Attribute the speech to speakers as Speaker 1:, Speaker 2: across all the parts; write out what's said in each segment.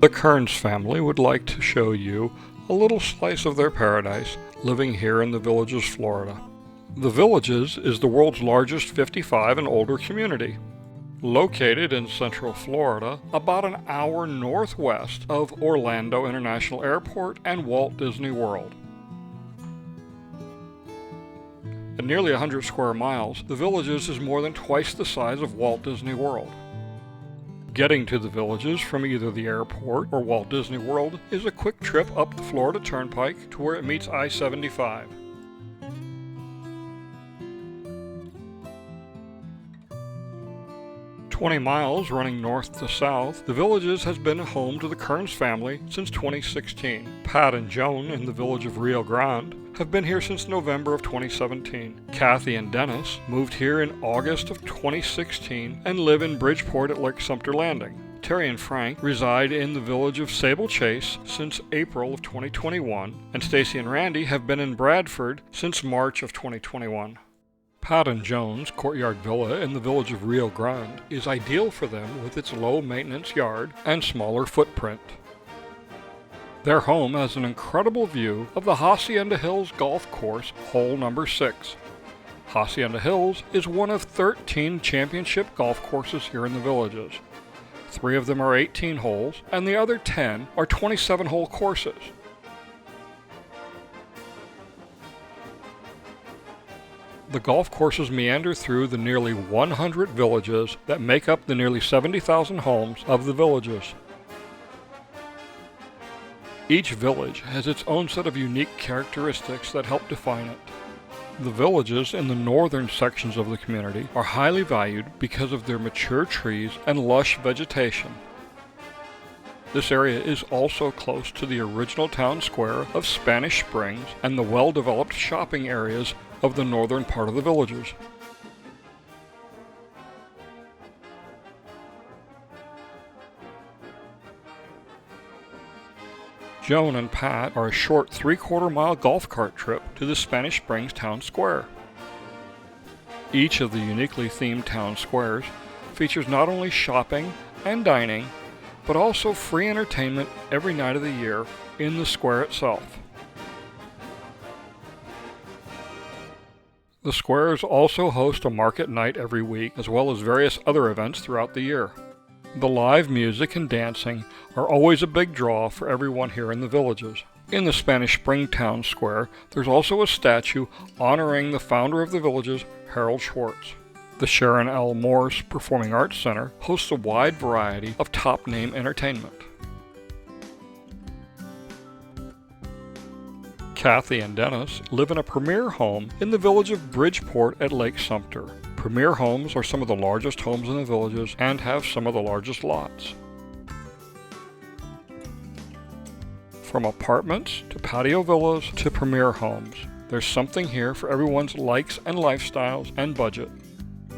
Speaker 1: The Kearns family would like to show you a little slice of their paradise living here in the Villages, Florida. The Villages is the world's largest 55 and older community. Located in central Florida, about an hour northwest of Orlando International Airport and Walt Disney World. At nearly 100 square miles, the Villages is more than twice the size of Walt Disney World. Getting to the Villages from either the airport or Walt Disney World is a quick trip up the Florida Turnpike to where it meets I-75. "20 miles running north to south, the Villages has been home to the Kearns family since 2016. Pat and Joan in the village of Rio Grande have been here since November of 2017. Kathy and Dennis moved here in August of 2016 and live in Bridgeport at Lake Sumter Landing. Terry and Frank reside in the village of Sable Chase since April of 2021, and Stacy and Randy have been in Bradford since March of 2021. Pat and Joan's courtyard villa in the village of Rio Grande is ideal for them with its low-maintenance yard and smaller footprint. Their home has an incredible view of the Hacienda Hills Golf Course, hole number 6. Hacienda Hills is one of 13 championship golf courses here in the Villages. 3 of them are 18 holes, and the other 10 are 27-hole courses. The golf courses meander through the nearly 100 villages that make up the nearly 70,000 homes of the Villages. Each village has its own set of unique characteristics that help define it. The villages in the northern sections of the community are highly valued because of their mature trees and lush vegetation. This area is also close to the original town square of Spanish Springs and the well-developed shopping areas of the northern part of the Villages. Joan and Pat are a short 3/4-mile golf cart trip to the Spanish Springs town square. Each of the uniquely themed town squares features not only shopping and dining, but also free entertainment every night of the year in the square itself. The squares also host a market night every week, as well as various other events throughout the year. The live music and dancing are always a big draw for everyone here in the Villages. In the Spanish Spring Town Square, there's also a statue honoring the founder of the Villages, Harold Schwartz. The Sharon L. Morse Performing Arts Center hosts a wide variety of top-name entertainment. Kathy and Dennis live in a premier home in the village of Bridgeport at Lake Sumter. Premier homes are some of the largest homes in the Villages and have some of the largest lots. From apartments to patio villas to premier homes, there's something here for everyone's likes and lifestyles and budget.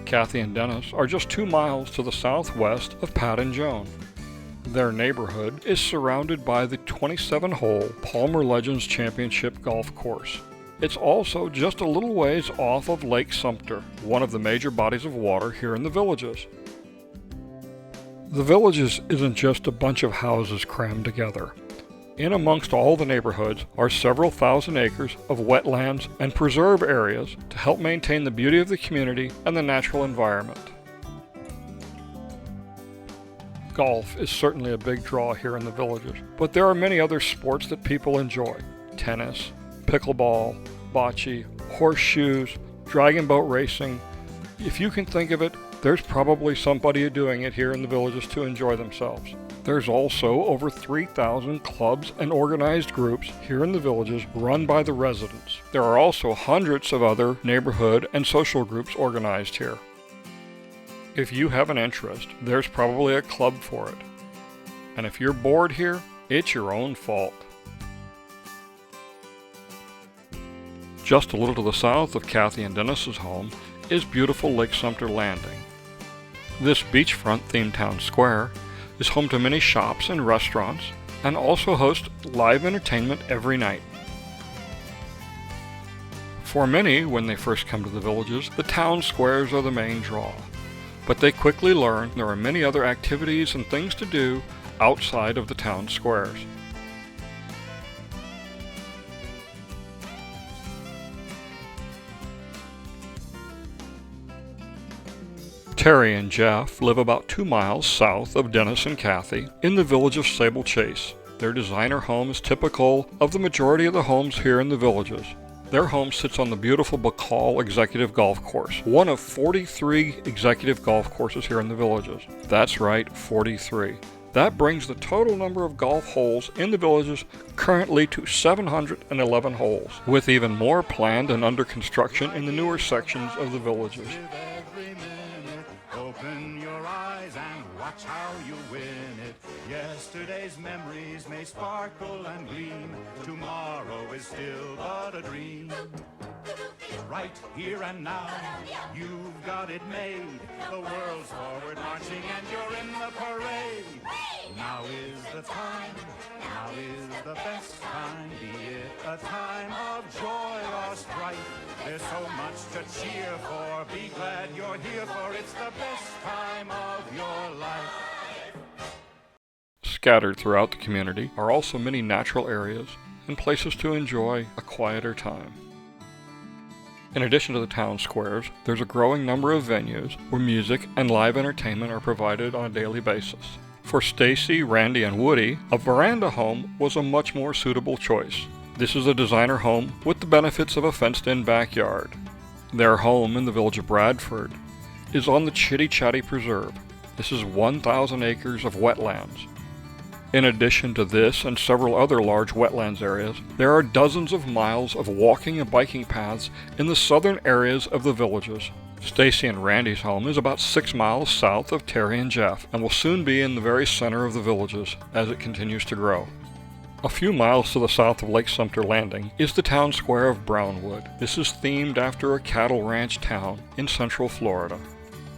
Speaker 1: Kathy and Dennis are just 2 miles to the southwest of Pat and Joan. Their neighborhood is surrounded by the 27-hole Palmer Legends Championship golf course. It's also just a little ways off of Lake Sumter, one of the major bodies of water here in the Villages. The Villages isn't just a bunch of houses crammed together. In amongst all the neighborhoods are several thousand acres of wetlands and preserve areas to help maintain the beauty of the community and the natural environment. Golf is certainly a big draw here in the Villages, but there are many other sports that people enjoy. Tennis, pickleball, bocce, horseshoes, dragon boat racing. If you can think of it, there's probably somebody doing it here in the Villages to enjoy themselves. There's also over 3,000 clubs and organized groups here in the Villages run by the residents. There are also hundreds of other neighborhood and social groups organized here. If you have an interest, there's probably a club for it. And if you're bored here, it's your own fault. Just a little to the south of Kathy and Dennis's home is beautiful Lake Sumter Landing. This beachfront themed town square is home to many shops and restaurants and also hosts live entertainment every night. For many, when they first come to the Villages, the town squares are the main draw. But they quickly learn there are many other activities and things to do outside of the town squares. Terry and Jeff live about 2 miles south of Dennis and Kathy in the village of Sable Chase. Their designer home is typical of the majority of the homes here in the villages. Their home sits on the beautiful Bacall Executive Golf Course, one of 43 executive golf courses here in the villages. That's right, 43. That brings the total number of golf holes in the villages currently to 711 holes, with even more planned and under construction in the newer sections of the villages.
Speaker 2: Open your eyes and watch how you win it. Yesterday's memories may sparkle and gleam. Tomorrow is still but a dream. Right here and now, you've got it made. The world's forward marching and you're in the parade. Now is the time, now is the best time. Be it a time of joy or strife. There's so much to cheer for. Be glad you're here, for it's the best time of your life.
Speaker 1: Scattered throughout the community are also many natural areas and places to enjoy a quieter time. In addition to the town squares, there's a growing number of venues where music and live entertainment are provided on a daily basis. For Stacy, Randy, and Woody, a veranda home was a much more suitable choice. This is a designer home with the benefits of a fenced-in backyard. Their home in the village of Bradford is on the Chitty Chatty Preserve. This is 1,000 acres of wetlands. In addition to this and several other large wetlands areas, there are dozens of miles of walking and biking paths in the southern areas of the villages. Stacy and Randy's home is about 6 miles south of Terry and Jeff and will soon be in the very center of the villages as it continues to grow. A few miles to the south of Lake Sumter Landing is the town square of Brownwood. This is themed after a cattle ranch town in central Florida.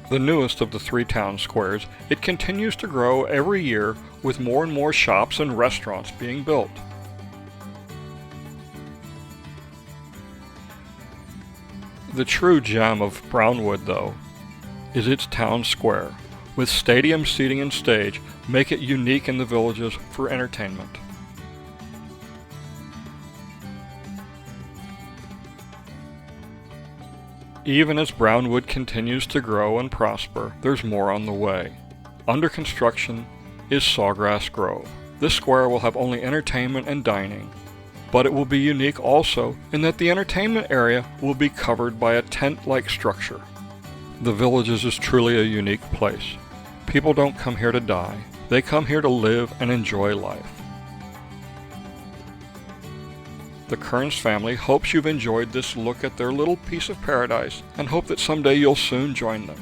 Speaker 1: The newest of the 3 town squares, it continues to grow every year with more and more shops and restaurants being built. The true gem of Brownwood, though, is its town square, with stadium seating and stage make it unique in the villages for entertainment. Even as Brownwood continues to grow and prosper, there's more on the way. Under construction is Sawgrass Grove. This square will have only entertainment and dining, but it will be unique also in that the entertainment area will be covered by a tent-like structure. The Villages is truly a unique place. People don't come here to die. They come here to live and enjoy life. The Kearns family hopes you've enjoyed this look at their little piece of paradise and hope that someday you'll soon join them.